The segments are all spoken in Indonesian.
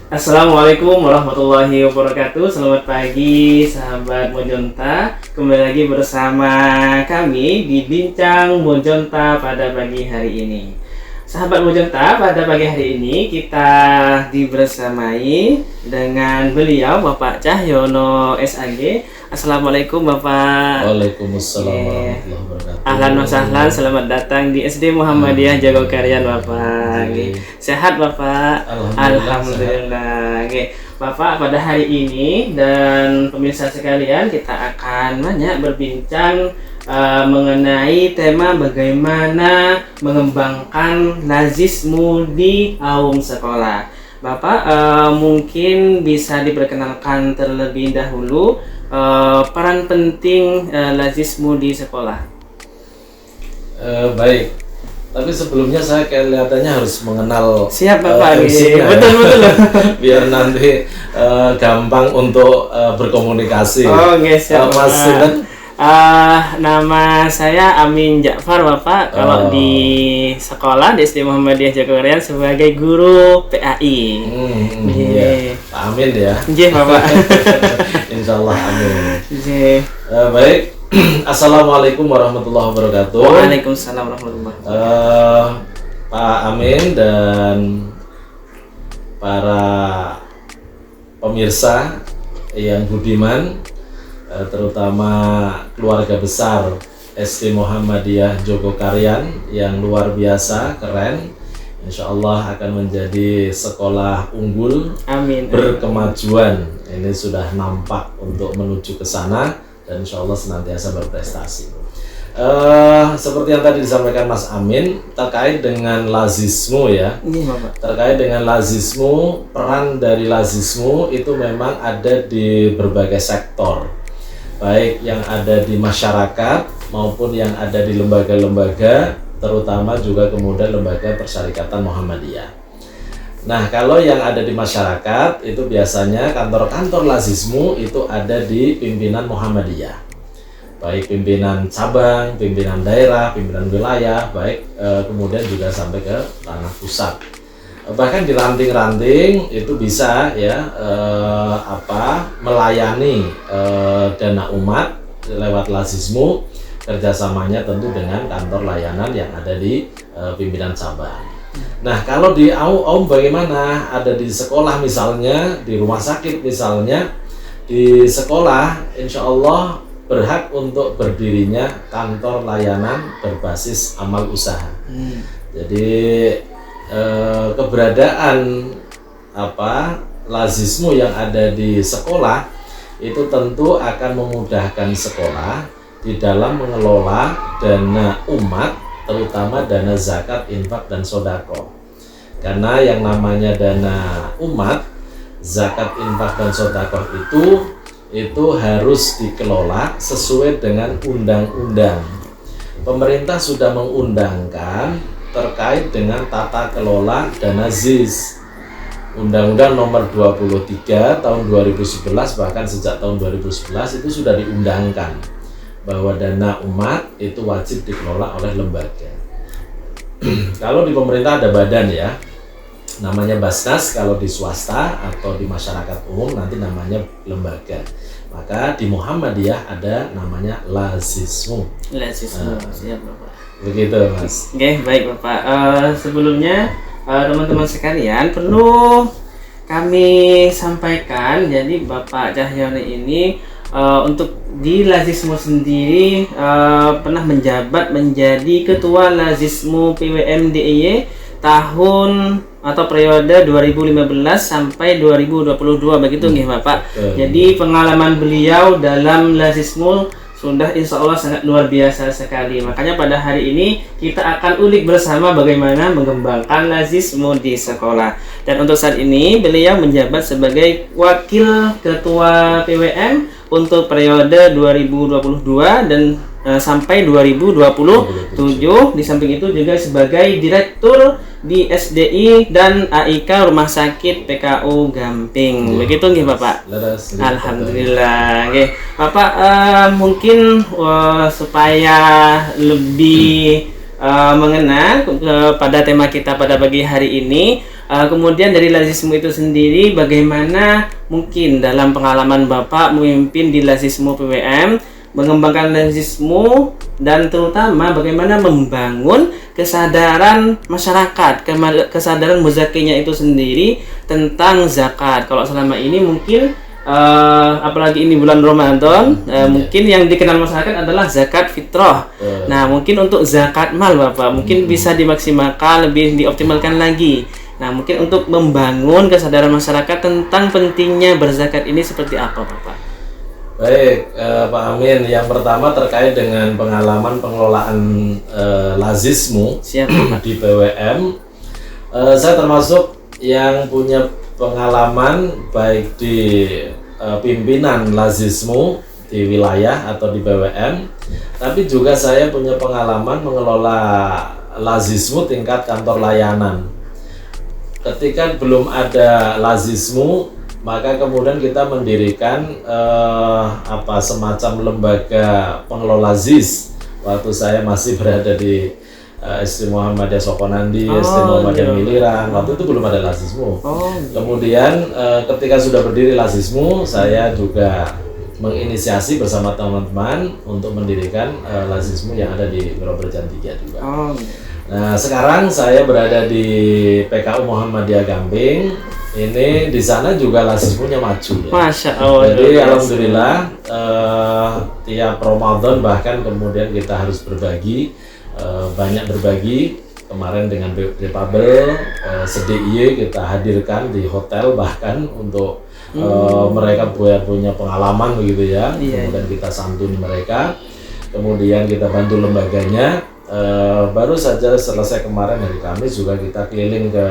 Assalamualaikum warahmatullahi wabarakatuh. Selamat pagi sahabat Mojonta. Kembali lagi bersama kami di Bincang Mojonta pada pagi hari ini. Sahabat Mojonta, pada pagi hari ini kita dibersamai dengan beliau Bapak Cahyono SAG. Assalamualaikum Bapak. Waalaikumsalam warahmatullahi wabarakatuh. Ahlan wa sahlan, selamat datang di SD Muhammadiyah Jogokarian Bapak. Sehat Bapak? Alhamdulillah. Bapak, pada hari ini dan pemirsa sekalian, kita akan banyak berbincang mengenai tema bagaimana mengembangkan lazismu di aum sekolah. Bapak, mungkin bisa diperkenalkan terlebih dahulu peran penting lazismu di sekolah. Baik, tapi sebelumnya saya kelihatannya harus mengenal. Siap Bapak, betul. Biar nanti gampang untuk berkomunikasi. Oh, siap Mas Sinten? Nama saya Amin Ja'far Bapak. Kalau di sekolah di SD Muhammadiyah Jogokarian sebagai guru PAI. Ya. Pak Amin ya. Nggih Bapak. Insyaallah amin. Nggih. Baik. Assalamualaikum warahmatullahi wabarakatuh. Waalaikumsalam warahmatullahi wabarakatuh. Pak Amin dan para pemirsa yang budiman, terutama keluarga besar SD Muhammadiyah Jogokarian yang luar biasa keren, insya Allah akan menjadi sekolah unggul. Amin. Berkemajuan. Ini sudah nampak untuk menuju ke sana dan insya Allah senantiasa berprestasi. Seperti yang tadi disampaikan Mas Amin terkait dengan lazismu ya. Terkait dengan lazismu, peran dari lazismu itu memang ada di berbagai sektor, baik yang ada di masyarakat maupun yang ada di lembaga-lembaga, terutama juga kemudian lembaga persyarikatan Muhammadiyah. Nah, kalau yang ada di masyarakat itu biasanya kantor-kantor lazismu itu ada di pimpinan Muhammadiyah, baik pimpinan cabang, pimpinan daerah, pimpinan wilayah, baik kemudian juga sampai ke ranah pusat. Bahkan di ranting-ranting itu bisa ya melayani dana umat lewat lazismu, kerjasamanya tentu dengan kantor layanan yang ada di pimpinan cabang. Nah, kalau di AUM bagaimana? Ada di sekolah misalnya, di rumah sakit misalnya, di sekolah insya Allah berhak untuk berdirinya kantor layanan berbasis amal usaha. Jadi keberadaan lazismu yang ada di sekolah itu tentu akan memudahkan sekolah di dalam mengelola dana umat, terutama dana zakat, infak, dan sodako. Karena yang namanya dana umat, zakat, infak, dan sodako itu harus dikelola sesuai dengan undang-undang. Pemerintah sudah mengundangkan terkait dengan tata kelola dana ZIS. Undang-Undang nomor 23 tahun 2011, bahkan sejak tahun 2011 itu sudah diundangkan bahwa dana umat itu wajib dikelola oleh lembaga. Kalau di pemerintah ada badan ya, namanya Basnas. Kalau di swasta atau di masyarakat umum nanti namanya lembaga. Maka di Muhammadiyah ada namanya lazismu. Siap Bapak. Begitu Mas. Oke, baik Bapak. Sebelumnya teman-teman sekalian perlu kami sampaikan, jadi Bapak Cahyono ini untuk di lazismu sendiri pernah menjabat menjadi ketua lazismu PWM DIY tahun atau periode 2015 sampai 2022 begitu nggih Bapak. Jadi pengalaman beliau dalam lazismu sudah insya Allah sangat luar biasa sekali. Makanya pada hari ini kita akan ulik bersama bagaimana mengembangkan lazismu di sekolah. Dan untuk saat ini beliau menjabat sebagai wakil ketua PWM untuk periode 2022 dan sampai 2027. Di samping itu juga sebagai direktur di SDI dan AIK Rumah Sakit PKU Gamping. Begitu nggih Bapak? Alhamdulillah. Nggih. Bapak mungkin supaya lebih mengenal pada tema kita pada pagi hari ini, Kemudian dari Lazismu itu sendiri, bagaimana mungkin dalam pengalaman Bapak memimpin di Lazismu PWM, mengembangkan Lazismu, dan terutama bagaimana membangun kesadaran masyarakat, kesadaran muzakinya itu sendiri tentang zakat. Kalau selama ini mungkin apalagi ini bulan Ramadan, mungkin yang dikenal masyarakat adalah zakat fitrah. Nah, mungkin untuk zakat mal Bapak mungkin bisa dimaksimalkan, lebih dioptimalkan lagi. Nah, mungkin untuk membangun kesadaran masyarakat tentang pentingnya berzakat ini seperti apa Bapak? Baik, Pak Amin. Yang pertama terkait dengan pengalaman pengelolaan Lazismu di PWM. Saya termasuk yang punya pengalaman baik di pimpinan Lazismu di wilayah atau di PWM, tapi juga saya punya pengalaman mengelola Lazismu tingkat kantor layanan. Ketika belum ada Lazismu, maka kemudian kita mendirikan semacam lembaga pengelola ZIS. Waktu saya masih berada di SD Muhammadiyah Sokonandi, SD Muhammadiyah Miliran, waktu itu belum ada Lazismu. Kemudian ketika sudah berdiri Lazismu, saya juga menginisiasi bersama teman-teman untuk mendirikan Lazismu yang ada di Meroberjan 3 juga. Nah, sekarang saya berada di PKU Muhammadiyah Gamping. Ini di sana juga Lazismunya maju ya. Masya Allah. Jadi alhamdulillah tiap Ramadan bahkan kemudian kita harus berbagi, banyak berbagi. Kemarin dengan Depabel, SDIY kita hadirkan di hotel bahkan untuk mereka punya pengalaman begitu ya. Kemudian kita santuni mereka, kemudian kita bantu lembaganya. Baru saja selesai kemarin hari Kamis juga kita keliling ke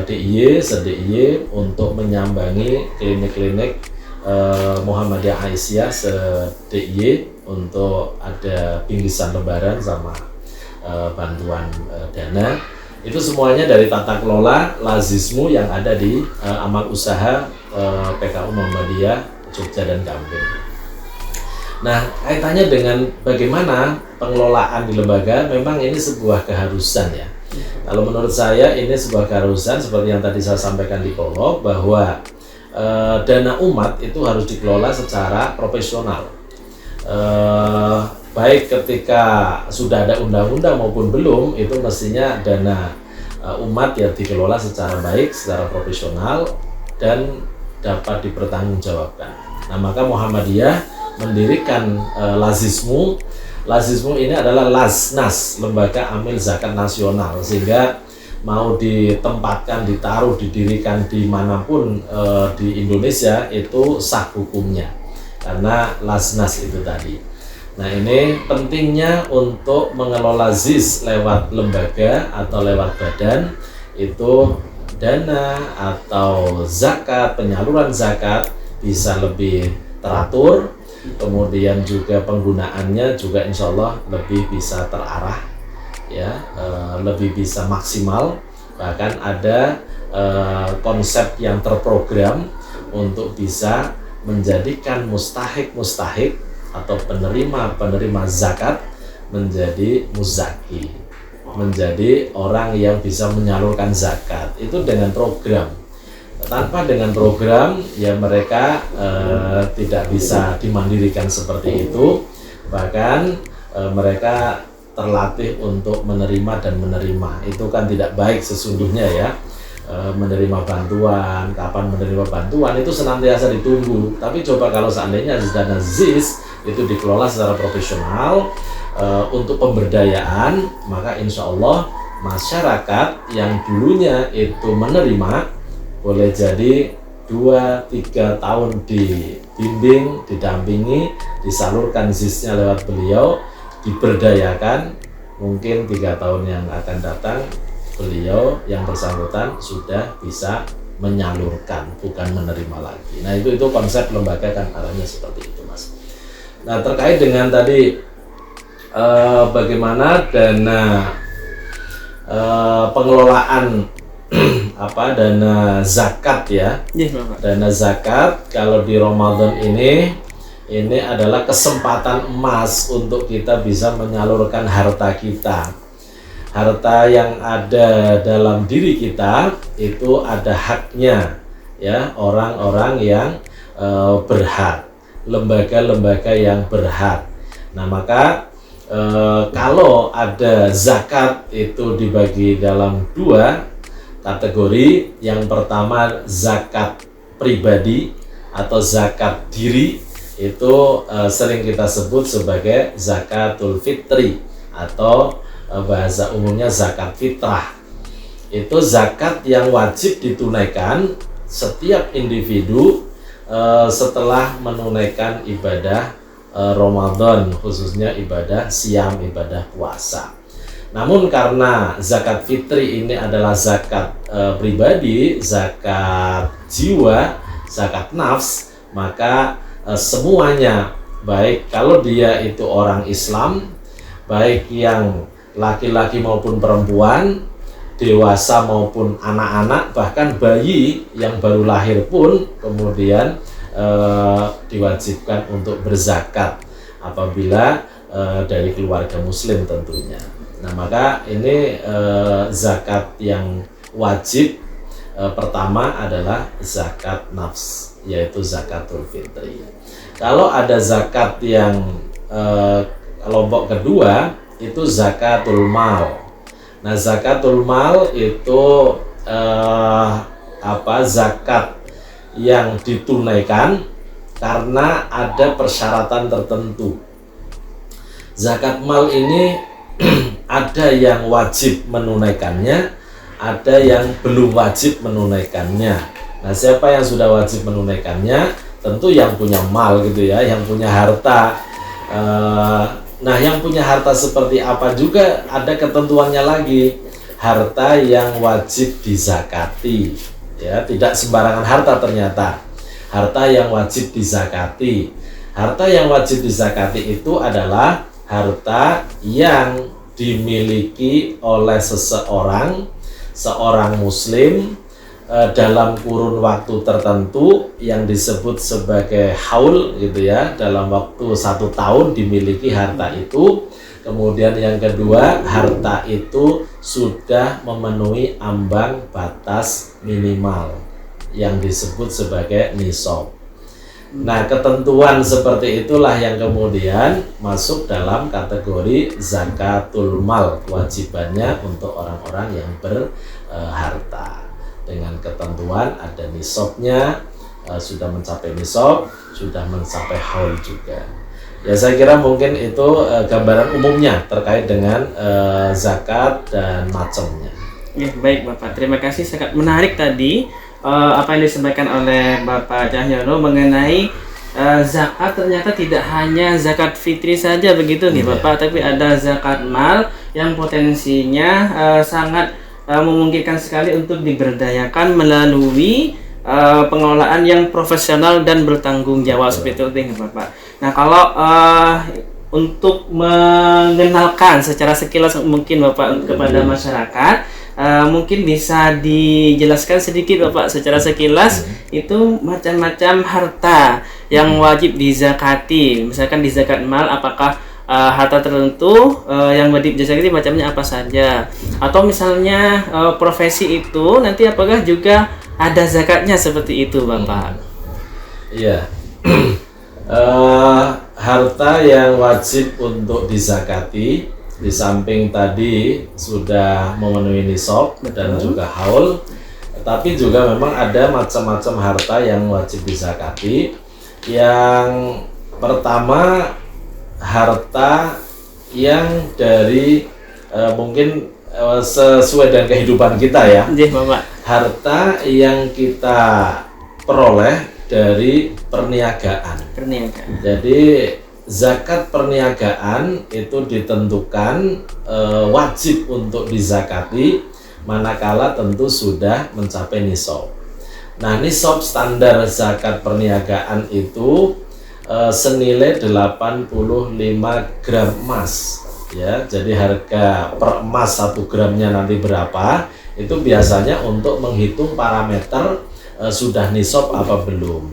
DIY, SDIY untuk menyambangi klinik-klinik Muhammadiyah Aisyah se-DIY untuk ada bingkisan lebaran sama bantuan dana. Itu semuanya dari tata kelola Lazismu yang ada di amal usaha PKU Muhammadiyah Jogja dan Gamping. Nah, kaitannya dengan bagaimana pengelolaan di lembaga, memang ini sebuah keharusan ya. Kalau menurut saya ini sebuah keharusan seperti yang tadi saya sampaikan di prolog, bahwa dana umat itu harus dikelola secara profesional. Baik ketika sudah ada undang-undang maupun belum, itu mestinya dana umat ya dikelola secara baik, secara profesional dan dapat dipertanggungjawabkan. Nah, maka Muhammadiyah mendirikan Lazismu. Lazismu ini adalah Laznas, Lembaga Amil Zakat Nasional, sehingga mau ditempatkan, ditaruh, didirikan dimanapun di Indonesia itu sah hukumnya karena Laznas itu tadi. Nah, ini pentingnya untuk mengelola ZIS lewat lembaga atau lewat badan, itu dana atau zakat, penyaluran zakat bisa lebih teratur, kemudian juga penggunaannya juga insya Allah lebih bisa terarah ya, lebih bisa maksimal, bahkan ada konsep yang terprogram untuk bisa menjadikan mustahik atau penerima zakat menjadi muzaki, menjadi orang yang bisa menyalurkan zakat itu dengan program. Tanpa dengan program ya mereka tidak bisa dimandirikan seperti itu, bahkan mereka terlatih untuk menerima dan menerima. Itu kan tidak baik sesungguhnya ya. Menerima bantuan, kapan menerima bantuan itu senantiasa ditunggu. Tapi coba kalau seandainya dana ZIS itu dikelola secara profesional untuk pemberdayaan, maka insya Allah masyarakat yang dulunya itu menerima boleh jadi 2-3 tahun dibimbing, didampingi, disalurkan ZIS-nya lewat beliau, diberdayakan, mungkin 3 tahun yang akan datang beliau yang bersangkutan sudah bisa menyalurkan, bukan menerima lagi. Nah, itu konsep lembaga kan arahnya seperti itu, Mas. Nah, terkait dengan tadi bagaimana dana pengelolaan dana zakat ya. Dana zakat kalau di Ramadan ini adalah kesempatan emas untuk kita bisa menyalurkan harta kita. harta yang ada dalam diri kita itu ada haknya, ya, orang-orang yang berhak, lembaga-lembaga yang berhak. Nah, maka kalau ada zakat itu dibagi dalam dua kategori. Yang pertama zakat pribadi atau zakat diri, itu sering kita sebut sebagai zakatul fitri atau bahasa umumnya zakat fitrah. Itu zakat yang wajib ditunaikan setiap individu setelah menunaikan ibadah Ramadan, khususnya ibadah siam, ibadah puasa. Namun karena zakat fitri ini adalah zakat pribadi, zakat jiwa, zakat nafs, maka semuanya, baik kalau dia itu orang Islam, baik yang laki-laki maupun perempuan, dewasa maupun anak-anak, bahkan bayi yang baru lahir pun kemudian diwajibkan untuk berzakat apabila dari keluarga muslim tentunya. Nah, maka ini zakat yang wajib pertama adalah zakat nafs, yaitu zakatul fitri. Kalau ada zakat yang kelompok kedua, itu zakatul mal. Nah, zakatul mal itu zakat yang ditunaikan karena ada persyaratan tertentu. Zakat mal ini ada yang wajib menunaikannya, ada yang belum wajib menunaikannya. Nah, siapa yang sudah wajib menunaikannya? Tentu yang punya mal gitu ya, yang punya harta. Nah, yang punya harta seperti apa juga ada ketentuannya lagi. Harta yang wajib dizakati, ya, tidak sembarangan harta ternyata. Harta yang wajib dizakati. Harta yang wajib dizakati itu adalah harta yang dimiliki oleh seorang muslim dalam kurun waktu tertentu yang disebut sebagai haul gitu ya, dalam waktu 1 tahun dimiliki harta itu. Kemudian yang kedua, harta itu sudah memenuhi ambang batas minimal yang disebut sebagai nisab. Nah, ketentuan seperti itulah yang kemudian masuk dalam kategori zakatul mal, kewajibannya untuk orang-orang yang berharta. Dengan ketentuan ada nisabnya, sudah mencapai nisab, sudah mencapai haul juga. Ya, saya kira mungkin itu gambaran umumnya terkait dengan zakat dan macamnya. Ya, baik Bapak, terima kasih, sangat menarik tadi apa yang disampaikan oleh Bapak Cahyono mengenai zakat. Ternyata tidak hanya zakat fitri saja begitu nih Bapak, tapi ada zakat mal yang potensinya sangat memungkinkan sekali untuk diberdayakan melalui pengelolaan yang profesional dan bertanggung jawab seperti itu nih Bapak. Nah, kalau untuk mengenalkan secara sekilas mungkin Bapak kepada masyarakat, mungkin bisa dijelaskan sedikit Bapak secara sekilas itu macam-macam harta yang wajib dizakati. Misalkan di zakat mal, apakah harta tertentu yang wajib dizakati macamnya apa saja, atau misalnya profesi itu nanti apakah juga ada zakatnya seperti itu Bapak? Iya. Harta yang wajib untuk dizakati di samping tadi sudah memenuhi nisab dan juga haul, tapi juga memang ada macam-macam harta yang wajib dizakati. Yang pertama, harta yang dari mungkin sesuai dengan kehidupan kita ya. Bapak. Harta yang kita peroleh dari perniagaan. Jadi zakat perniagaan itu ditentukan wajib untuk dizakati manakala tentu sudah mencapai nisab. Nah, nisab standar zakat perniagaan itu senilai 85 gram emas. Ya, jadi harga per emas 1 gramnya nanti berapa? Itu biasanya untuk menghitung parameter sudah nisab apa belum.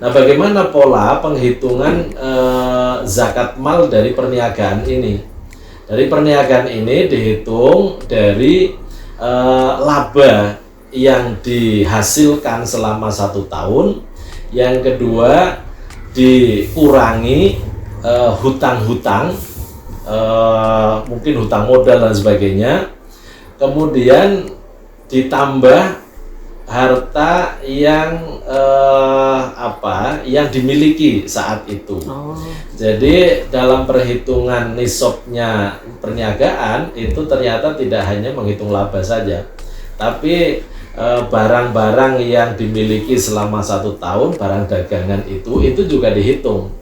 Nah, bagaimana pola penghitungan zakat mal dari perniagaan ini? Dari perniagaan ini dihitung dari laba yang dihasilkan selama 1 tahun. Yang kedua, dikurangi hutang-hutang, mungkin hutang modal dan sebagainya. Kemudian ditambah harta yang yang dimiliki saat itu. Jadi dalam perhitungan nisabnya perniagaan itu ternyata tidak hanya menghitung laba saja, tapi barang-barang yang dimiliki selama 1 tahun, barang dagangan itu juga dihitung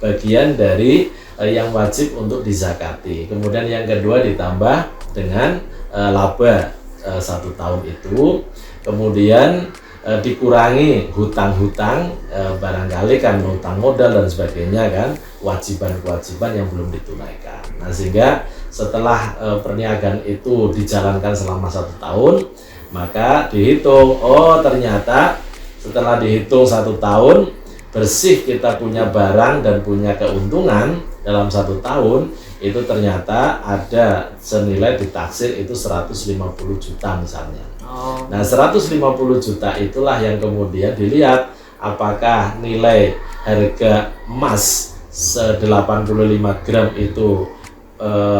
bagian dari yang wajib untuk dizakati. Kemudian yang kedua ditambah dengan laba 1 tahun itu. Kemudian dikurangi hutang-hutang, barangkali kan hutang modal dan sebagainya kan, kewajiban-kewajiban yang belum ditunaikan. Nah, sehingga setelah perniagaan itu dijalankan selama 1 tahun, maka dihitung, oh ternyata setelah dihitung 1 tahun bersih kita punya barang dan punya keuntungan dalam 1 tahun, itu ternyata ada senilai ditaksir itu 150 juta misalnya. Nah, 150 juta itulah yang kemudian dilihat apakah nilai harga emas 85 gram itu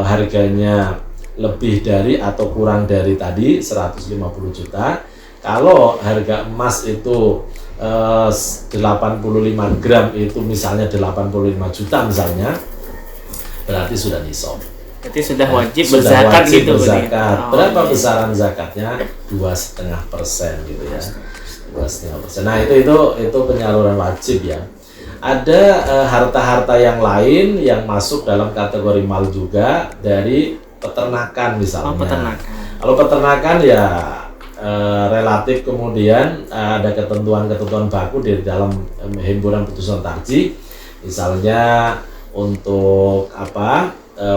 harganya lebih dari atau kurang dari tadi 150 juta. Kalau harga emas itu 85 gram itu misalnya 85 juta misalnya, berarti sudah nisab. Berarti sudah wajib berzakat gitu. Berzakat. Berapa besaran zakatnya? 2,5% gitu ya. 2,5%. Nah, itu penyaluran wajib ya. Ada harta-harta yang lain yang masuk dalam kategori mal juga dari peternakan misalnya. Peternakan. Kalau peternakan ya relatif kemudian ada ketentuan-ketentuan baku di dalam himpunan putusan tarjih. Misalnya untuk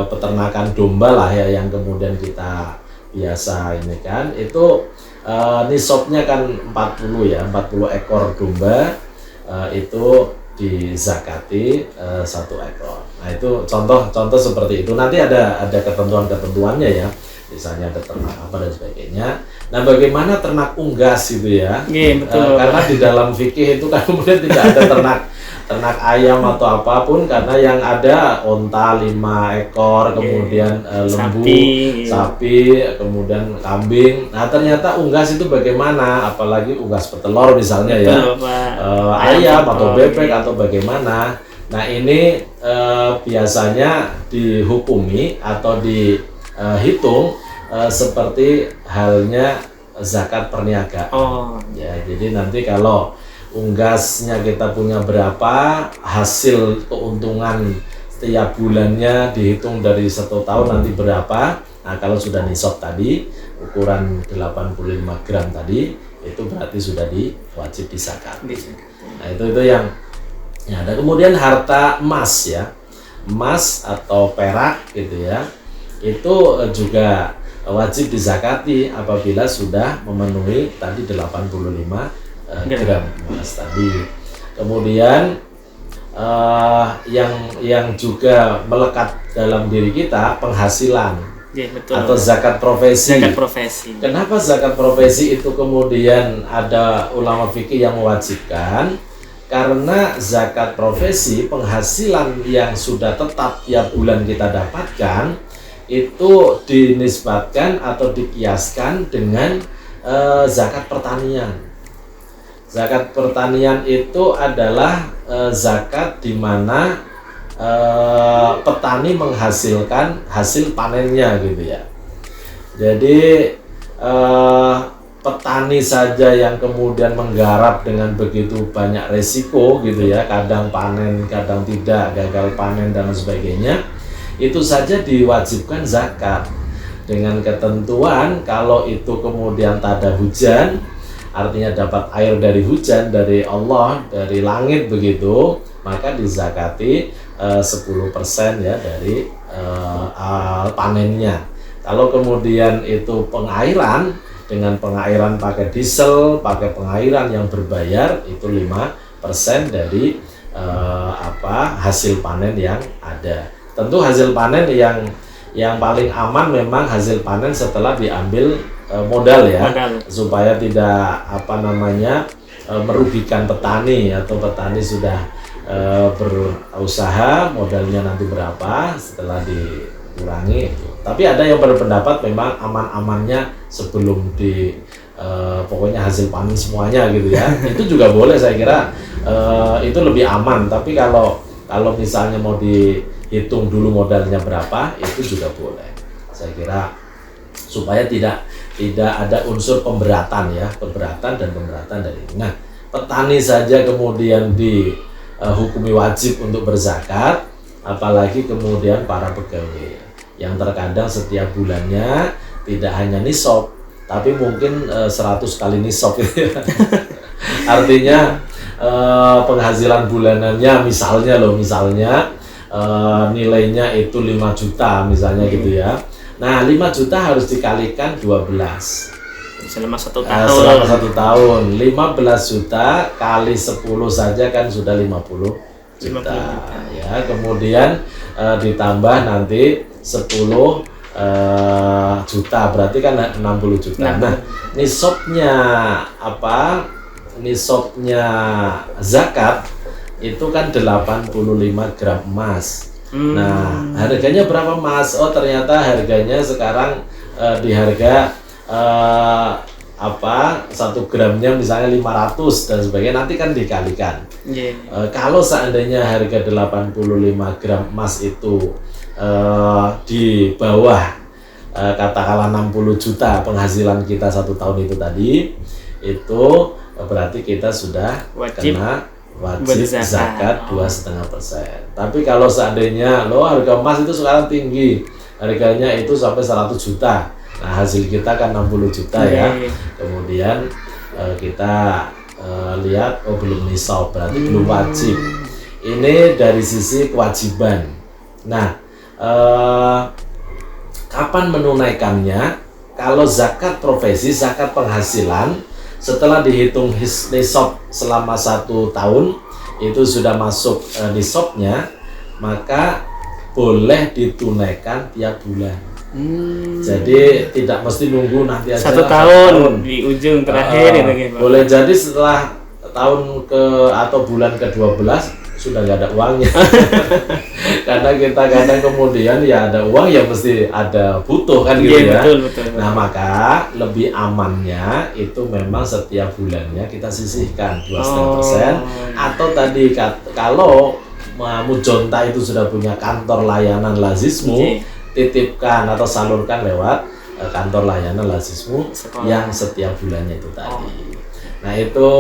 peternakan domba lah ya, yang kemudian kita biasa ini kan, itu nisabnya kan 40 ekor domba itu dizakati 1 ekor. Nah, itu contoh seperti itu. Nanti ada ketentuan-ketentuannya ya, misalnya ada ternak apa dan sebagainya. Nah, bagaimana ternak unggas itu ya? Betul. Karena di dalam fikih itu kan kemudian tidak ada ternak ayam atau apapun, karena yang ada onta 5 ekor, kemudian lembu, sapi, kemudian kambing. Nah, ternyata unggas itu bagaimana? Apalagi unggas petelur misalnya. Betul, ya, ayam atau bebek atau bagaimana? Nah, ini biasanya dihukumi atau dihitung seperti halnya zakat perniagaan. Ya, jadi nanti kalau unggasnya kita punya berapa, hasil keuntungan setiap bulannya dihitung dari 1 tahun nanti berapa. Nah, kalau sudah nisab tadi ukuran 85 gram tadi, itu berarti sudah wajib dizakat. Nah, itu yang ada. Kemudian harta emas ya, emas atau perak gitu ya, itu juga wajib dizakati apabila sudah memenuhi tadi 85 gram emas tadi. Kemudian yang juga melekat dalam diri kita penghasilan, atau zakat profesi. Kenapa zakat profesi itu kemudian ada ulama fikih yang mewajibkan? Karena zakat profesi, penghasilan yang sudah tetap tiap bulan kita dapatkan itu dinisbatkan atau dikiaskan dengan zakat pertanian. Zakat pertanian itu adalah zakat di mana petani menghasilkan hasil panennya gitu ya. Jadi petani saja yang kemudian menggarap dengan begitu banyak resiko gitu ya, kadang panen, kadang tidak, gagal panen dan sebagainya, itu saja diwajibkan zakat dengan ketentuan kalau itu kemudian tak ada hujan, artinya dapat air dari hujan dari Allah, dari langit begitu, maka dizakati 10% ya dari panennya. Kalau kemudian itu pengairan, dengan pengairan pakai diesel, pakai pengairan yang berbayar, itu 5% dari hasil panen yang ada. Tentu hasil panen yang paling aman memang hasil panen setelah diambil modal ya, supaya tidak merugikan petani, atau petani sudah berusaha modalnya nanti berapa setelah dikurangi. Tapi ada yang berpendapat memang aman-amannya sebelum pokoknya hasil panen semuanya gitu ya. Itu juga boleh, saya kira itu lebih aman. Tapi kalau misalnya mau dihitung dulu modalnya berapa, itu juga boleh. Saya kira supaya tidak ada unsur pemberatan ya, pemberatan dari ini. Nah, petani saja kemudian dihukumi wajib untuk berzakat, apalagi kemudian para pegawai yang terkadang setiap bulannya tidak hanya nisab, tapi mungkin 100 kali nisab gitu ya. Artinya penghasilan bulanannya misalnya nilainya itu 5 juta misalnya gitu ya. Nah, 5 juta harus dikalikan 12 selama 1 tahun. Selama 1 tahun 15 juta kali 10 saja kan sudah 50 juta. Ya, kemudian ditambah nanti 10 juta, berarti kan 60 juta. Nah, nisabnya zakat itu kan 85 gram emas. Nah, harganya berapa Mas? Oh, ternyata harganya sekarang di harga 1 gramnya misalnya 500 dan sebagainya, nanti kan dikalikan. Kalau seandainya harga 85 gram emas itu di bawah katakanlah 60 juta penghasilan kita 1 tahun itu tadi, itu berarti kita sudah kena wajib zakat 2,5%. Tapi kalau seandainya harga emas itu sekarang tinggi, harganya itu sampai 100 juta, nah hasil kita kan 60 juta ya. Kemudian kita lihat belum nisab, berarti belum wajib. Ini dari sisi kewajiban. Nah, kapan menunaikannya? Kalau zakat profesi, zakat penghasilan, setelah dihitung nisab selama 1 tahun itu sudah masuk nisabnya, maka boleh ditunaikan tiap bulan. Jadi tidak mesti nunggu nanti aja 1 tahun di ujung terakhir boleh jadi setelah tahun atau bulan ke-12 sudah nggak ada uangnya. Karena kita kadang kemudian ya ada uang ya mesti ada butuh kan gitu ya. Betul. Nah, maka lebih amannya itu memang setiap bulannya kita sisihkan 2,5%. Atau tadi kalau Mujonta itu sudah punya kantor layanan lazismu, titipkan atau salurkan lewat kantor layanan lazismu yang setiap bulannya itu tadi. Nah, itu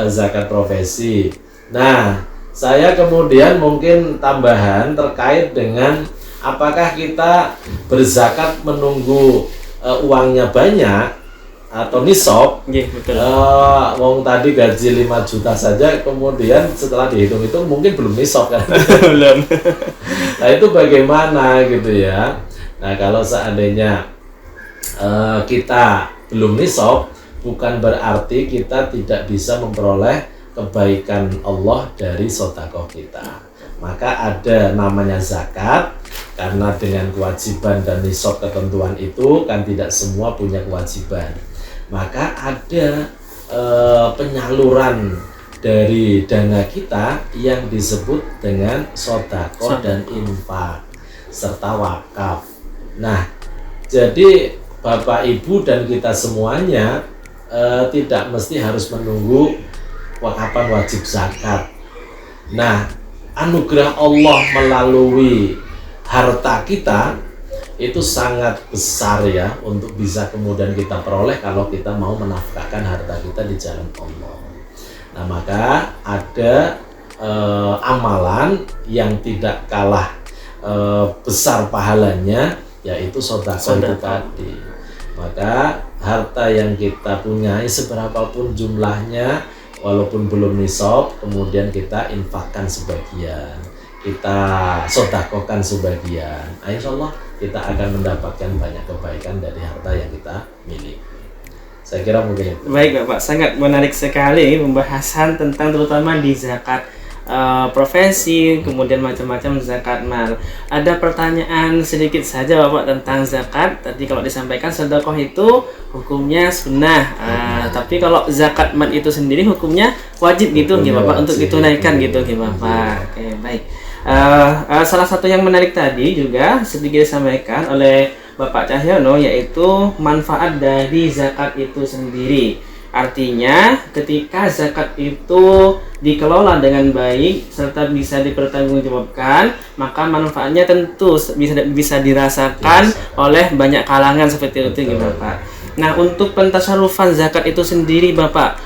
zakat profesi. Nah, saya kemudian mungkin tambahan terkait dengan apakah kita berzakat menunggu uangnya banyak atau nisab. Wong tadi gaji 5 juta saja, kemudian setelah dihitung itu mungkin belum nisab kan. Belum. Nah, itu bagaimana gitu ya. Nah, kalau seandainya kita belum nisab, bukan berarti kita tidak bisa memperoleh kebaikan Allah dari sedekah kita. Maka ada namanya zakat, karena dengan kewajiban dan nisab ketentuan itu kan tidak semua punya kewajiban. Maka ada penyaluran dari dana kita yang disebut dengan sedekah dan infak serta wakaf. Nah, jadi Bapak Ibu dan kita semuanya tidak mesti harus menunggu kapan wajib zakat. Nah, anugerah Allah melalui harta kita itu sangat besar ya, untuk bisa kemudian kita peroleh kalau kita mau menafkahkan harta kita di jalan Allah. Nah, maka ada amalan yang tidak kalah besar pahalanya, yaitu sedekah itu tadi. Maka harta yang kita punyai seberapapun jumlahnya, walaupun belum nisab, kemudian kita infakkan sebagian, kita sedekahkan sebagian, insyaallah kita akan mendapatkan banyak kebaikan dari harta yang kita miliki. Saya kira mungkin itu. Baik Bapak, sangat menarik sekali pembahasan tentang terutama di zakat profesi, kemudian macam-macam zakat mal. Ada pertanyaan sedikit saja Bapak tentang zakat. Tadi kalau disampaikan sedekah itu hukumnya sunnah, tapi kalau zakat mal itu sendiri hukumnya wajib gitu nggih Bapak, untuk ditunaikan gitu nggih Bapak. Oke, baik. Salah satu yang menarik tadi juga sedikit disampaikan oleh Bapak Cahyono, yaitu manfaat dari zakat itu sendiri. Artinya ketika zakat itu dikelola dengan baik serta bisa dipertanggungjawabkan, maka manfaatnya tentu bisa dirasakan oleh banyak kalangan seperti itu gitu Bapak. Nah, untuk pentasarufan zakat itu sendiri Bapak,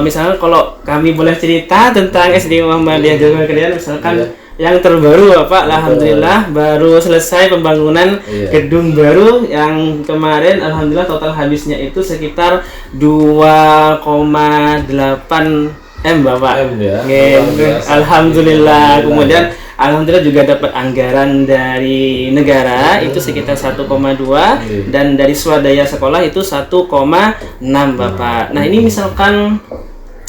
misalnya kalau kami boleh cerita tentang SD Muhammadiyah Jawa Kalian, misalkan yang terbaru Bapak, alhamdulillah baru selesai pembangunan gedung baru yang kemarin, alhamdulillah total habisnya itu sekitar 2,8 M Bapak. Alhamdulillah. Kemudian alhamdulillah juga dapat anggaran dari negara itu sekitar 1,2 dan dari swadaya sekolah itu 1,6 Bapak. Nah, ini misalkan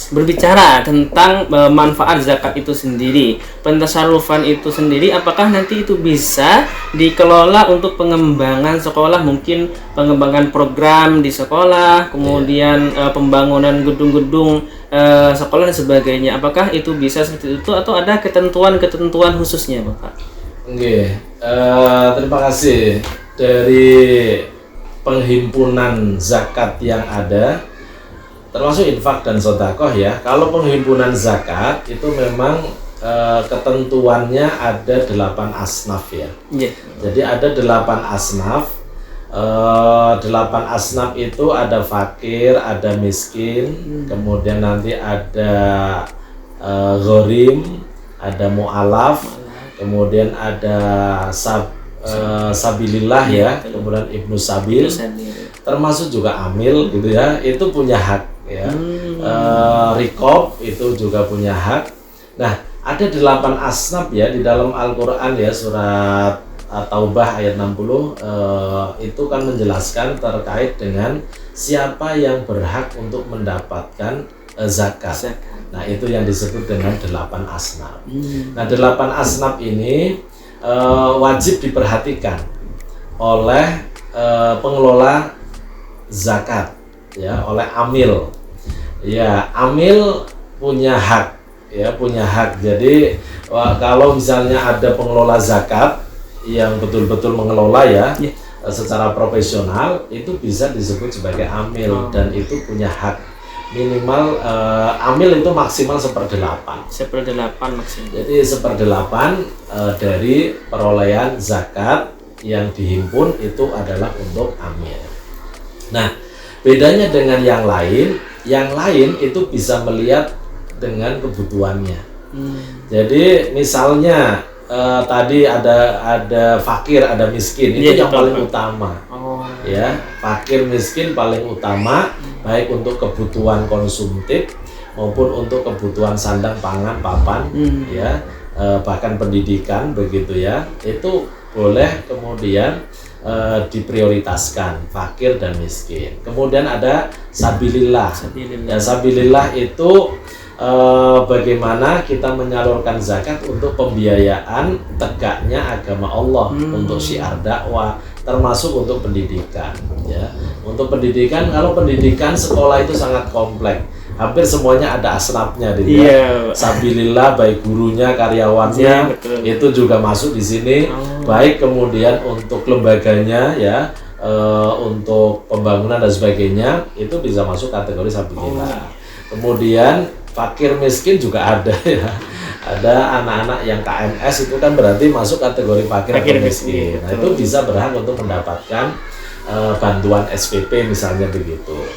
berbicara tentang manfaat zakat itu sendiri, pentasarufan itu sendiri, apakah nanti itu bisa dikelola untuk pengembangan sekolah, mungkin pengembangan program di sekolah, kemudian pembangunan gedung-gedung sekolah dan sebagainya, apakah itu bisa seperti itu atau ada ketentuan-ketentuan khususnya Bapak? Oke, terima kasih. Dari penghimpunan zakat yang ada, termasuk infak dan sedekah ya. Kalau penghimpunan zakat itu memang ketentuannya ada 8 asnaf ya. Jadi ada 8 asnaf. 8 asnaf itu ada fakir, ada miskin, kemudian nanti ada ghorim, ada mu'alaf, kemudian ada sabilillah ya, kemudian ibnu sabil, termasuk juga amil gitu ya, itu punya hak ya. Rikob itu juga punya hak. Nah, ada 8 asnaf ya di dalam Al-Quran ya, surat Taubah ayat 60 itu kan menjelaskan terkait dengan siapa yang berhak untuk mendapatkan zakat. Nah, itu yang disebut dengan 8 asnaf. Nah, 8 asnaf ini wajib diperhatikan oleh pengelola zakat ya, oleh amil. Ya, amil punya hak ya, punya hak. Jadi kalau misalnya ada pengelola zakat yang betul-betul mengelola ya secara profesional, itu bisa disebut sebagai amil dan itu punya hak. Minimal amil itu maksimal 1/8 maksimal. Jadi 1/8 dari perolehan zakat yang dihimpun itu adalah untuk amil. Nah, bedanya dengan yang lain itu bisa melihat dengan kebutuhannya. Jadi misalnya tadi ada fakir, ada miskin, itu yang paling utama. Ya, fakir miskin paling utama, baik untuk kebutuhan konsumtif maupun untuk kebutuhan sandang, pangan, papan, ya, bahkan pendidikan begitu ya. Itu boleh kemudian diprioritaskan fakir dan miskin. Kemudian ada sabilillah. Ya, sabilillah itu bagaimana kita menyalurkan zakat untuk pembiayaan tegaknya agama Allah, untuk syiar dakwah, termasuk untuk pendidikan ya. Untuk pendidikan, kalau pendidikan sekolah itu sangat kompleks, hampir semuanya ada asnafnya gitu ya. Sabilillah, baik gurunya, karyawannya, itu juga masuk di sini. Baik kemudian untuk lembaganya ya, untuk pembangunan dan sebagainya, itu bisa masuk kategori sabilillah. Kemudian fakir miskin juga ada ya. Ada anak-anak yang KMS itu kan berarti masuk kategori fakir atau miskin. Nah, itu bisa berhak untuk mendapatkan bantuan SPP misalnya begitu.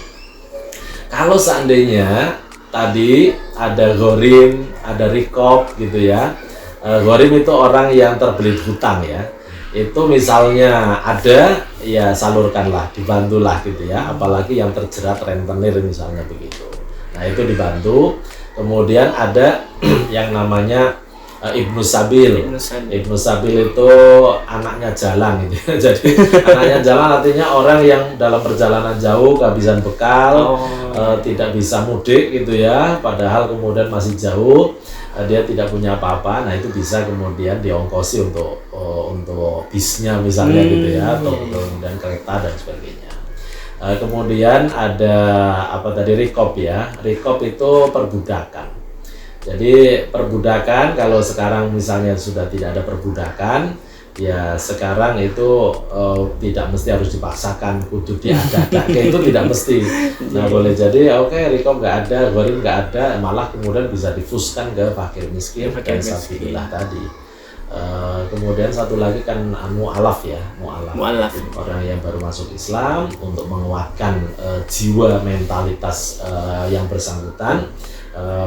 Kalau seandainya tadi ada ghorim, ada rikob gitu ya. Ghorim itu orang yang terbelit hutang ya. Itu misalnya ada, ya salurkanlah, dibantulah gitu ya. Apalagi yang terjerat rentenir misalnya begitu. Nah, itu dibantu. Kemudian ada yang namanya Ibnu Sabil. Ibnu Sabil. Ibnu Sabil itu anaknya jalan gitu ya. Jadi anaknya jalan artinya orang yang dalam perjalanan jauh kehabisan bekal, tidak bisa mudik gitu ya, padahal kemudian masih jauh, dia tidak punya apa-apa. Nah, itu bisa kemudian diongkosi untuk bisnya misalnya gitu ya, atau kemudian kereta dan sebagainya. Kemudian ada apa tadi, rikop ya. Rikop itu perbudakan. Jadi perbudakan, kalau sekarang misalnya sudah tidak ada perbudakan, ya sekarang itu tidak mesti harus dipaksakan kudu diada-ada, itu tidak mesti. Nah, boleh jadi oke, rikop nggak ada, gharim nggak ada, malah kemudian bisa difuskan ke fakir miskin dan sabilillah tadi. Kemudian satu lagi kan mu'alaf ya, mu'alaf, orang yang baru masuk Islam, untuk menguatkan jiwa mentalitas yang bersangkutan,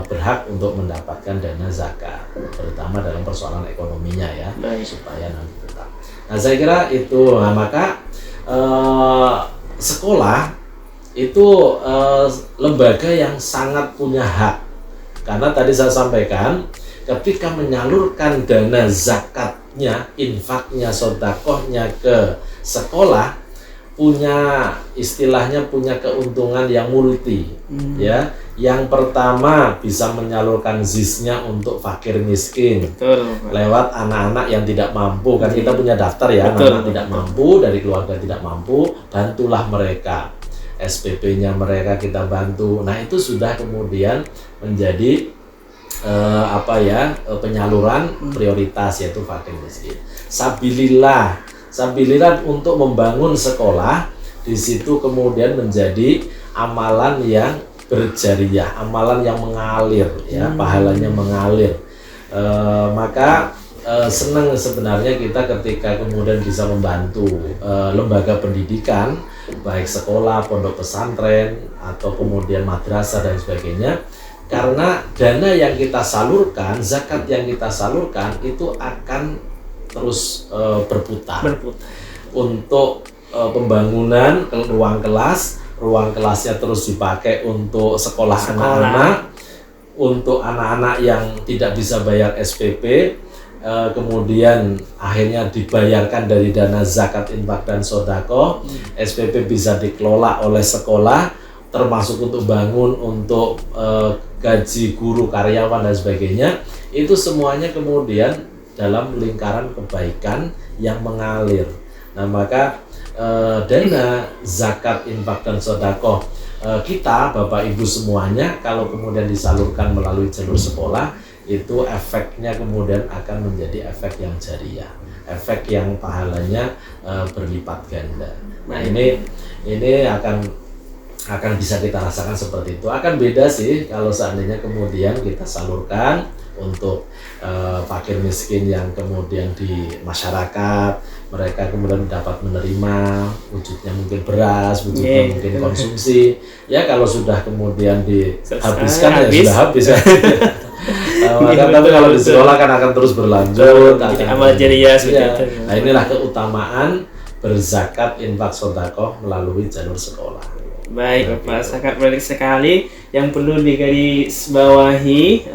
berhak untuk mendapatkan dana zakat, terutama dalam persoalan ekonominya ya, supaya nanti tetap. Nah, saya kira itu. Nah, maka sekolah itu lembaga yang sangat punya hak, karena tadi saya sampaikan, ketika menyalurkan dana zakatnya, infaknya, sedekahnya ke sekolah, punya istilahnya punya keuntungan yang multi ya. Yang pertama, bisa menyalurkan zisnya untuk fakir miskin. Betul, lewat anak-anak yang tidak mampu, kan kita punya daftar ya, anak tidak mampu, dari keluarga tidak mampu, bantulah mereka, SPP-nya mereka kita bantu. Nah, itu sudah kemudian menjadi penyaluran prioritas, yaitu fakir miskin. Sabilillah untuk membangun sekolah, di situ kemudian menjadi amalan yang berjariah, amalan yang mengalir ya, pahalanya mengalir. Maka senang sebenarnya kita ketika kemudian bisa membantu lembaga pendidikan, baik sekolah, pondok pesantren, atau kemudian madrasah dan sebagainya, karena dana yang kita salurkan, zakat yang kita salurkan itu akan terus berputar untuk pembangunan ruang kelasnya terus dipakai untuk sekolah anak-anak, untuk anak-anak yang tidak bisa bayar SPP, kemudian akhirnya dibayarkan dari dana zakat, infak dan sedekah. SPP bisa dikelola oleh sekolah, termasuk untuk bangun, untuk gaji guru, karyawan dan sebagainya. Itu semuanya kemudian dalam lingkaran kebaikan yang mengalir. Nah, maka dana zakat, infak dan sedekah kita, Bapak Ibu semuanya, kalau kemudian disalurkan melalui jalur sekolah, itu efeknya kemudian akan menjadi efek yang jariah, efek yang pahalanya berlipat ganda. Nah, ini akan bisa kita rasakan seperti itu. Akan beda sih kalau seandainya kemudian kita salurkan untuk fakir miskin yang kemudian di masyarakat, mereka kemudian dapat menerima, wujudnya mungkin beras, wujudnya mungkin konsumsi. Ya, kalau sudah kemudian dihabiskan ya sudah habis. Maka tapi kalau di sekolah kan akan terus berlanjut, amal jariah seperti itu. Nah, inilah keutamaan berzakat, infak, sedekah melalui jalur sekolah. Baik, Bapak, sangat menarik sekali. Yang perlu digarisbawahi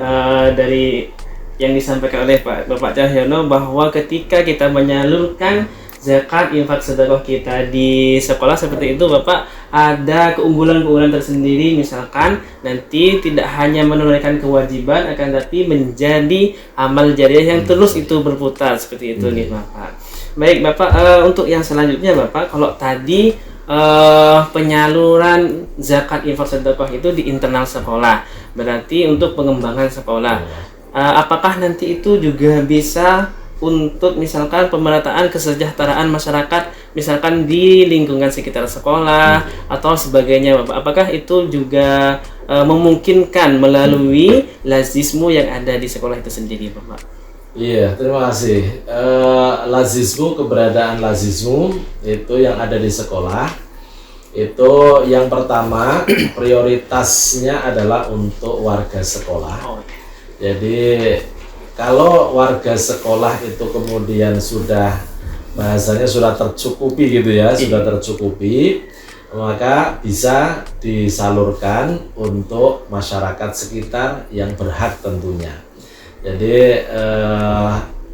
dari yang disampaikan oleh Bapak Cahyono, bahwa ketika kita menyalurkan zakat, infak, sedekah kita di sekolah seperti itu, Bapak, ada keunggulan-keunggulan tersendiri. Misalkan nanti tidak hanya menunaikan kewajiban, akan tapi menjadi amal jariah yang terus itu berputar seperti itu nih, Bapak. Baik, Bapak, untuk yang selanjutnya, Bapak, kalau tadi penyaluran zakat, infak, sedekah itu di internal sekolah, berarti untuk pengembangan sekolah. Apakah nanti itu juga bisa untuk misalkan pemerataan kesejahteraan masyarakat, misalkan di lingkungan sekitar sekolah atau sebagainya, Bapak? Apakah itu juga memungkinkan melalui lazismu yang ada di sekolah itu sendiri, Bapak? Iya, terima kasih. Lazismu, keberadaan lazismu itu yang ada di sekolah, itu yang pertama prioritasnya adalah untuk warga sekolah. Jadi kalau warga sekolah itu kemudian sudah, bahasanya sudah tercukupi gitu ya, sudah tercukupi, maka bisa disalurkan untuk masyarakat sekitar yang berhak tentunya. Jadi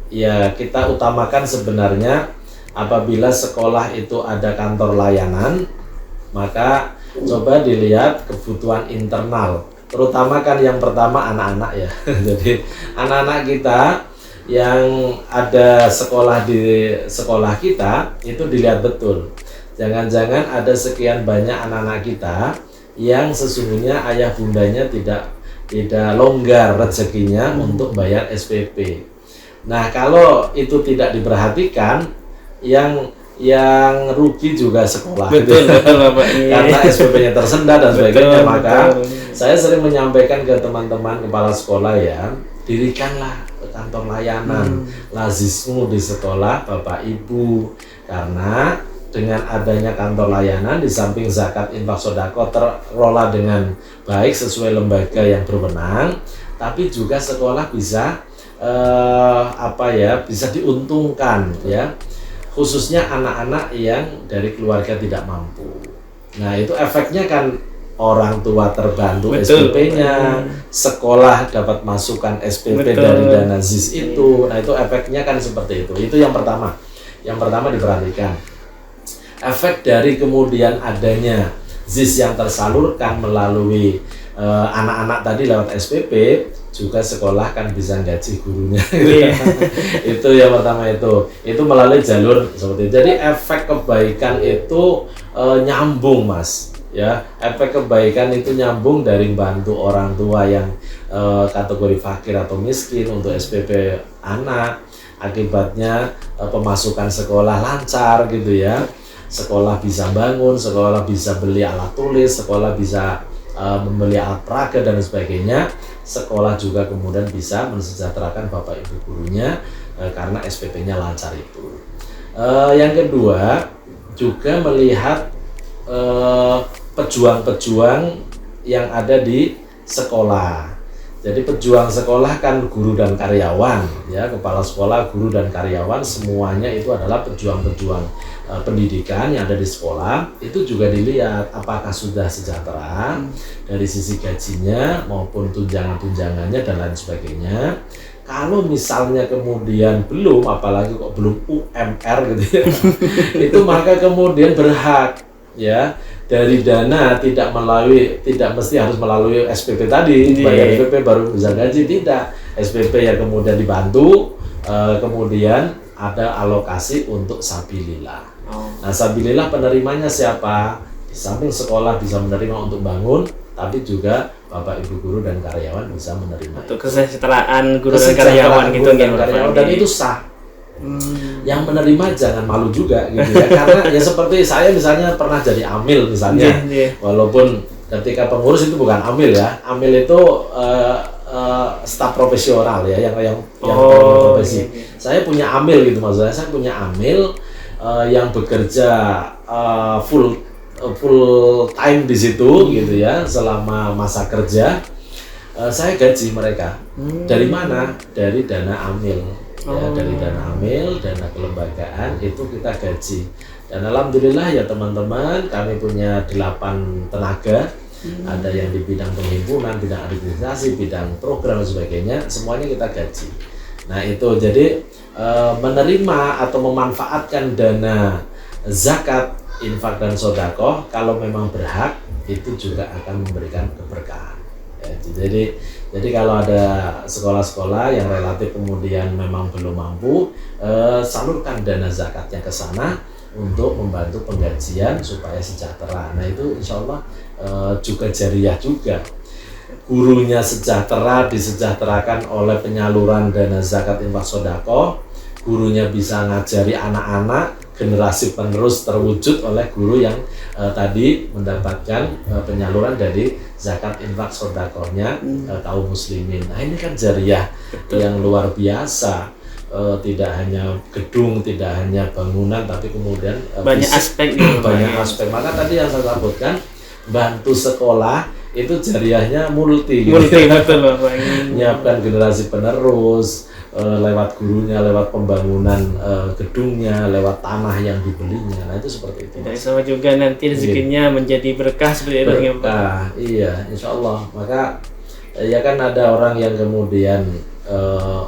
ya kita utamakan sebenarnya apabila sekolah itu ada kantor layanan, maka coba dilihat kebutuhan internal, terutama kan yang pertama anak-anak ya. Jadi anak-anak kita yang ada sekolah di sekolah kita itu dilihat betul. Jangan-jangan ada sekian banyak anak-anak kita yang sesungguhnya ayah bundanya tidak longgar rezekinya untuk bayar SPP. Nah, kalau itu tidak diperhatikan, yang rugi juga sekolah. Betul, betul Bapak. Karena SPP-nya tersendat dan sebagainya. Betul, Maka betul. saya sering menyampaikan ke teman-teman kepala sekolah ya, dirikanlah kantor layanan, lazismu di sekolah Bapak Ibu. Karena dengan adanya kantor layanan, di samping zakat infak sodako terlola dengan baik sesuai lembaga yang berwenang, tapi juga sekolah bisa bisa diuntungkan ya, khususnya anak-anak yang dari keluarga tidak mampu. Nah, itu efeknya kan orang tua terbantu SPP-nya, sekolah dapat masukan SPP dari dana ZIS itu. Nah, itu efeknya kan seperti itu. Itu yang pertama. Yang pertama diperhatikan. Efek dari kemudian adanya ZIS yang tersalurkan melalui anak-anak tadi lewat SPP, juga sekolah kan bisa gaji gurunya. Itu yang pertama, itu melalui jalur seperti itu. Jadi efek kebaikan itu nyambung Mas ya. Efek kebaikan itu nyambung dari bantu orang tua yang kategori fakir atau miskin untuk SPP anak, akibatnya pemasukan sekolah lancar gitu ya. Sekolah bisa bangun, sekolah bisa beli alat tulis, sekolah bisa membeli alat peraga dan sebagainya. Sekolah juga kemudian bisa mensejahterakan bapak ibu gurunya karena SPP-nya lancar itu. Yang kedua juga melihat pejuang-pejuang yang ada di sekolah. Jadi pejuang sekolah kan guru dan karyawan ya, kepala sekolah, guru dan karyawan semuanya itu adalah pejuang-pejuang pendidikan yang ada di sekolah. Itu juga dilihat apakah sudah sejahtera dari sisi gajinya maupun tunjangan-tunjangannya dan lain sebagainya. Kalau misalnya kemudian belum, apalagi kok belum UMR gitu ya, itu maka kemudian berhak ya dari dana, tidak mesti harus melalui SPP tadi, bayar SPP baru bisa gaji, tidak. SPP yang kemudian dibantu, kemudian ada alokasi untuk sabilillah. Nah, sabilillah penerimanya siapa? Di samping sekolah bisa menerima untuk bangun, tapi juga bapak ibu guru dan karyawan bisa menerima untuk kesejahteraan guru dan karyawan gitu dan itu sah. Yang menerima jangan malu juga gitu ya, karena ya seperti saya misalnya pernah jadi amil misalnya, walaupun ketika pengurus itu bukan amil ya, amil itu staf profesional ya, yang profesi. Saya punya amil gitu, maksudnya saya punya amil yang bekerja full time di situ gitu ya, selama masa kerja. Saya gaji mereka. Dari mana? Dari dana amil. Ya, dari dana amil, dana kelembagaan itu kita gaji. Dan alhamdulillah ya teman-teman, kami punya 8 tenaga. Ada yang di bidang penghimpunan, bidang administrasi, bidang program dan sebagainya, semuanya kita gaji. Nah, itu jadi menerima atau memanfaatkan dana zakat, infak dan sedekah kalau memang berhak, itu juga akan memberikan keberkahan. Ya, jadi kalau ada sekolah-sekolah yang relatif kemudian memang belum mampu, salurkan dana zakatnya ke sana untuk membantu penggajian supaya sejahtera. Nah, itu insya Allah juga jariah juga. Gurunya sejahtera, disejahterakan oleh penyaluran dana zakat infak sedekah. Gurunya bisa ngajari anak-anak, generasi penerus terwujud oleh guru yang tadi mendapatkan penyaluran dari zakat infak sedekahnya kaum muslimin. Nah, ini kan jariah yang luar biasa. Tidak hanya gedung, tidak hanya bangunan, tapi kemudian banyak aspek banyak aspek. Maka tadi yang saya sebutkan, bantu sekolah itu jariahnya multi betul Bapak. Menyiapkan generasi penerus lewat gurunya, lewat pembangunan gedungnya, lewat tanah yang dibelinya. Nah, itu seperti itu. Dan sama juga nanti rezekinya menjadi berkah seperti itu. Berkah, iya, insya Allah. Maka Ya kan ada orang yang kemudian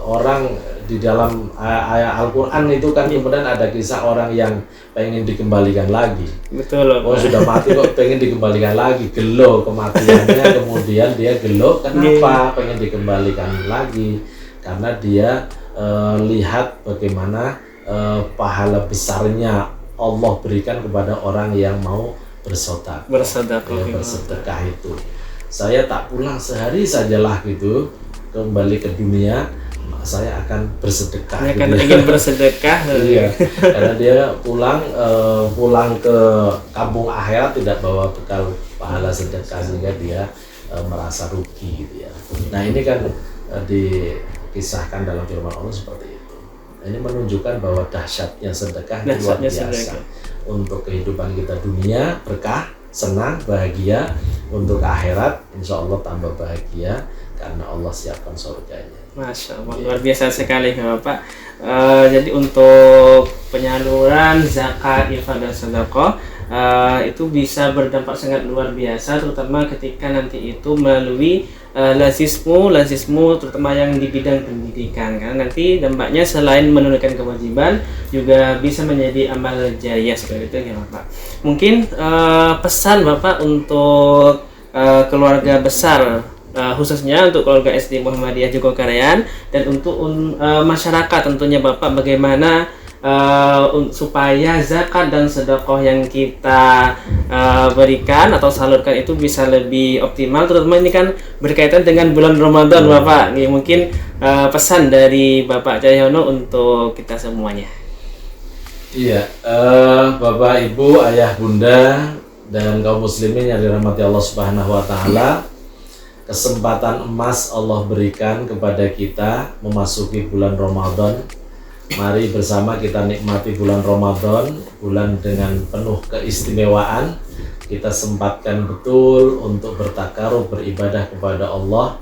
orang di dalam ayat Al-Quran itu kan kemudian ada kisah orang yang pengen dikembalikan lagi. Betul loh, Oh Pak. sudah mati kok pengen dikembalikan lagi, gelo kematiannya, kemudian dia gelo kenapa pengen dikembalikan lagi? Karena dia lihat bagaimana pahala besarnya Allah berikan kepada orang yang mau bersedekah. Bersedekah itu. Saya tak pulang sehari sajalah gitu kembali ke dunia, saya akan bersedekah. Dia kan ingin bersedekah. Iya, karena dia pulang ke kampung akhirat tidak bawa bekal pahala sedekah sehingga dia merasa rugi gitu ya. Nah ini kan dikisahkan dalam firman Allah seperti itu. Ini menunjukkan bahwa dahsyatnya sedekah itu luar biasa untuk kehidupan kita dunia, berkah, senang, bahagia. Untuk akhirat, insya Allah tambah bahagia karena Allah siapkan surganya. Masya Allah, luar biasa sekali Bapak. Jadi untuk penyaluran zakat, infak dan sedekah itu bisa berdampak sangat luar biasa, terutama ketika nanti itu melalui lazismu terutama yang di bidang pendidikan, karena nanti dampaknya selain menunaikan kewajiban juga bisa menjadi amal jariah seperti itu ya Bapak. Mungkin pesan Bapak untuk keluarga besar, khususnya untuk keluarga SD Muhammadiyah Jogokarian dan untuk masyarakat tentunya Bapak, bagaimana supaya zakat dan sedekah yang kita berikan atau salurkan itu bisa lebih optimal, terutama ini kan berkaitan dengan bulan Ramadan Bapak. Mungkin pesan dari Bapak Cahyono untuk kita semuanya. Iya, Bapak, Ibu, Ayah, Bunda dan kaum muslimin yang dirahmati Allah Subhanahu wa taala, kesempatan emas Allah berikan kepada kita memasuki bulan Ramadan. Mari bersama kita nikmati bulan Ramadan, bulan dengan penuh keistimewaan. Kita sempatkan betul untuk bertakarub, beribadah kepada Allah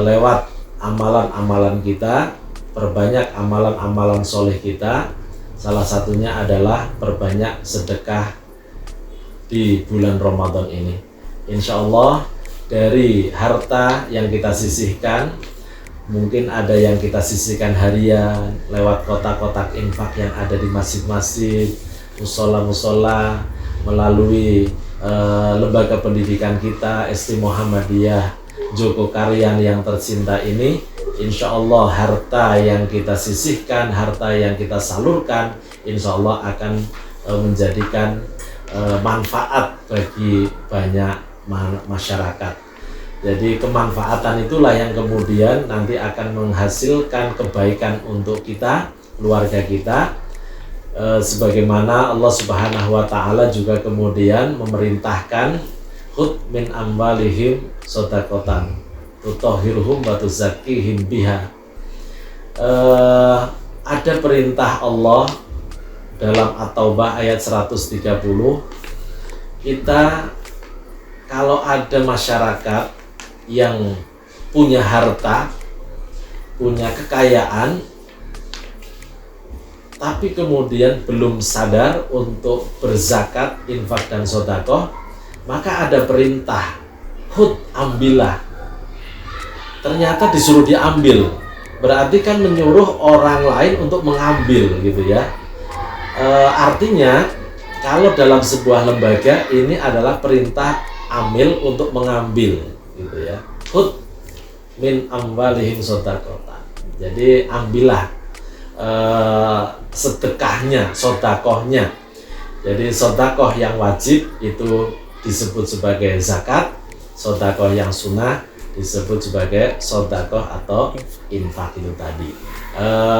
lewat amalan-amalan kita. Perbanyak amalan-amalan soleh kita. Salah satunya adalah perbanyak sedekah di bulan Ramadan ini. Insya Allah dari harta yang kita sisihkan, mungkin ada yang kita sisihkan harian lewat kotak-kotak infak yang ada di masjid-masjid, musola-musola, melalui lembaga pendidikan kita SD Muhammadiyah Jogokarian yang tercinta ini. Insya Allah harta yang kita sisihkan, harta yang kita salurkan, insya Allah akan menjadikan manfaat bagi banyak masyarakat. Jadi kemanfaatan itulah yang kemudian nanti akan menghasilkan kebaikan untuk kita, keluarga kita. Sebagaimana Allah Subhanahu wa taala juga kemudian memerintahkan khudz min amwalihim shadaqatan tutahhiruhum wa tuzakkihim biha. Ada perintah Allah dalam At-Taubah ayat 130. Kita kalau ada masyarakat yang punya harta, punya kekayaan, tapi kemudian belum sadar untuk berzakat, infak dan sedekah, maka ada perintah, khudz, ambillah. Ternyata disuruh diambil, berarti kan menyuruh orang lain untuk mengambil gitu ya. Artinya kalau dalam sebuah lembaga ini adalah perintah amil untuk mengambil gitu ya. Khudz min amwalihim shadaqatan. Jadi ambillah sedekahnya, sedekahnya. Jadi sedekah yang wajib itu disebut sebagai zakat, sedekah yang sunnah disebut sebagai sedekah atau infak itu tadi.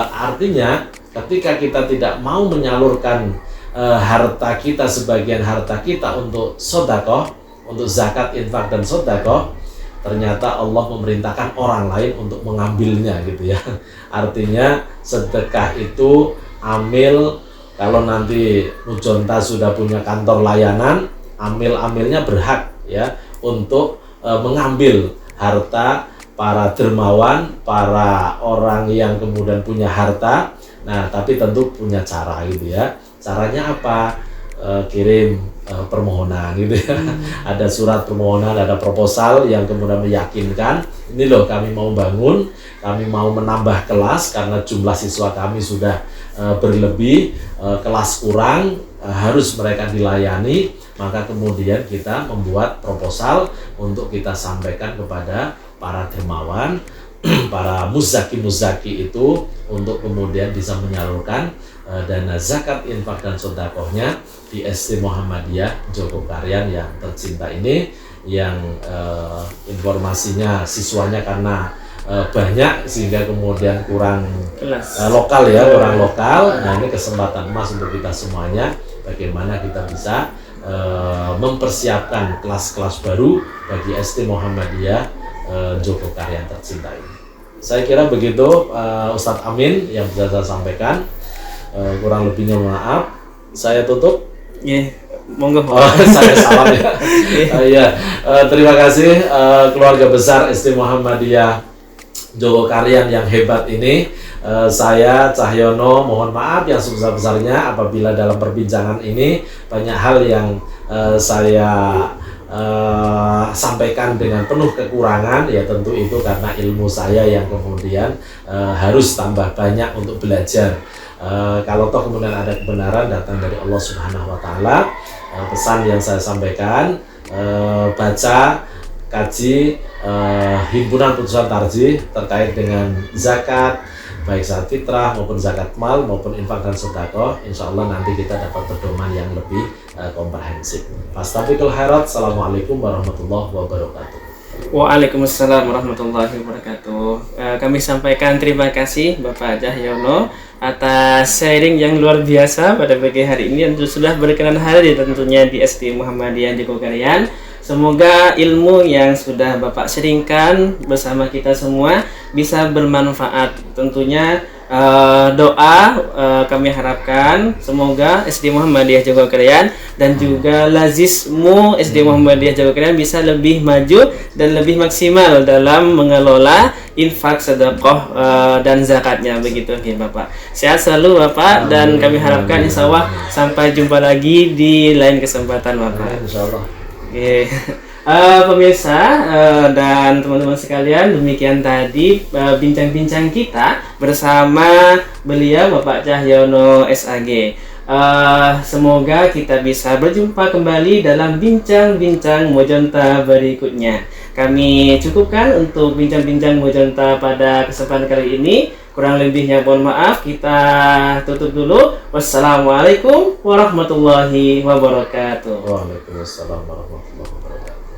Artinya ketika kita tidak mau menyalurkan harta kita, sebagian harta kita untuk sedekah, untuk zakat, infak dan sedekah, ternyata Allah memerintahkan orang lain untuk mengambilnya gitu ya. Artinya sedekah itu amil, kalau nanti Mujonta sudah punya kantor layanan, amil-amilnya berhak ya untuk mengambil harta para dermawan, para orang yang kemudian punya harta. Nah, tapi tentu punya cara gitu ya. Caranya apa? Kirim permohonan gitu ya. Ada surat permohonan, ada proposal yang kemudian meyakinkan ini loh kami mau bangun, kami mau menambah kelas karena jumlah siswa kami sudah berlebih, kelas kurang, harus mereka dilayani. Maka kemudian kita membuat proposal untuk kita sampaikan kepada para dermawan, para muzaki itu untuk kemudian bisa menyalurkan dana zakat, infak dan sedekahnya di SD Muhammadiyah Jogokarian yang tercinta ini, yang informasinya siswanya karena banyak sehingga kemudian kurang lokal ya, kurang lokal. Nah, ini kesempatan emas untuk kita semuanya, bagaimana kita bisa mempersiapkan kelas-kelas baru bagi SD Muhammadiyah Jogokarian tercinta ini. Saya kira begitu Ustadz Amin yang bisa saya sampaikan. Kurang lebihnya maaf. Saya tutup. Monggo. Saya salam ya. Terima kasih keluarga besar SD Muhammadiyah Jogokarian yang hebat ini. Saya Cahyono mohon maaf yang sebesar-besarnya apabila dalam perbincangan ini banyak hal yang saya sampaikan dengan penuh kekurangan, ya tentu itu karena ilmu saya yang kemudian harus tambah banyak untuk belajar. Kalau toh kemudian ada kebenaran datang dari Allah Subhanahu wa Ta'ala, pesan yang saya sampaikan, baca, kaji himpunan putusan tarjih terkait dengan zakat, baik zakat fitrah maupun zakat mal maupun infak dan sedekah, insya Allah nanti kita dapat pedoman yang lebih komprehensif. Fastabiqul khairat. Assalamualaikum warahmatullahi wabarakatuh. Waalaikumsalam warahmatullahi wabarakatuh. Kami sampaikan terima kasih Bapak Cahyono atas sharing yang luar biasa pada pagi hari ini, yang sudah berkenan hadir tentunya di SD Muhammadiyah Jogokarian. Semoga ilmu yang sudah Bapak sharingkan bersama kita semua bisa bermanfaat. Tentunya doa kami harapkan semoga SD Muhammadiyah Jogokarian dan juga Lazismu SD Muhammadiyah Jogokarian bisa lebih maju dan lebih maksimal dalam mengelola infak, sedekah dan zakatnya, begitu ya Bapak. Sehat selalu Bapak, dan kami harapkan insya Allah sampai jumpa lagi di lain kesempatan Bapak. Insya Allah. Pemirsa dan teman-teman sekalian, demikian tadi bincang-bincang kita bersama beliau Bapak Cahyono SAG. Semoga kita bisa berjumpa kembali dalam bincang-bincang Mojonta berikutnya. Kami cukupkan untuk bincang-bincang Mojonta pada kesempatan kali ini. Kurang lebihnya mohon maaf, kita tutup dulu. Wassalamualaikum warahmatullahi wabarakatuh. Waalaikumsalam warahmatullahi wabarakatuh.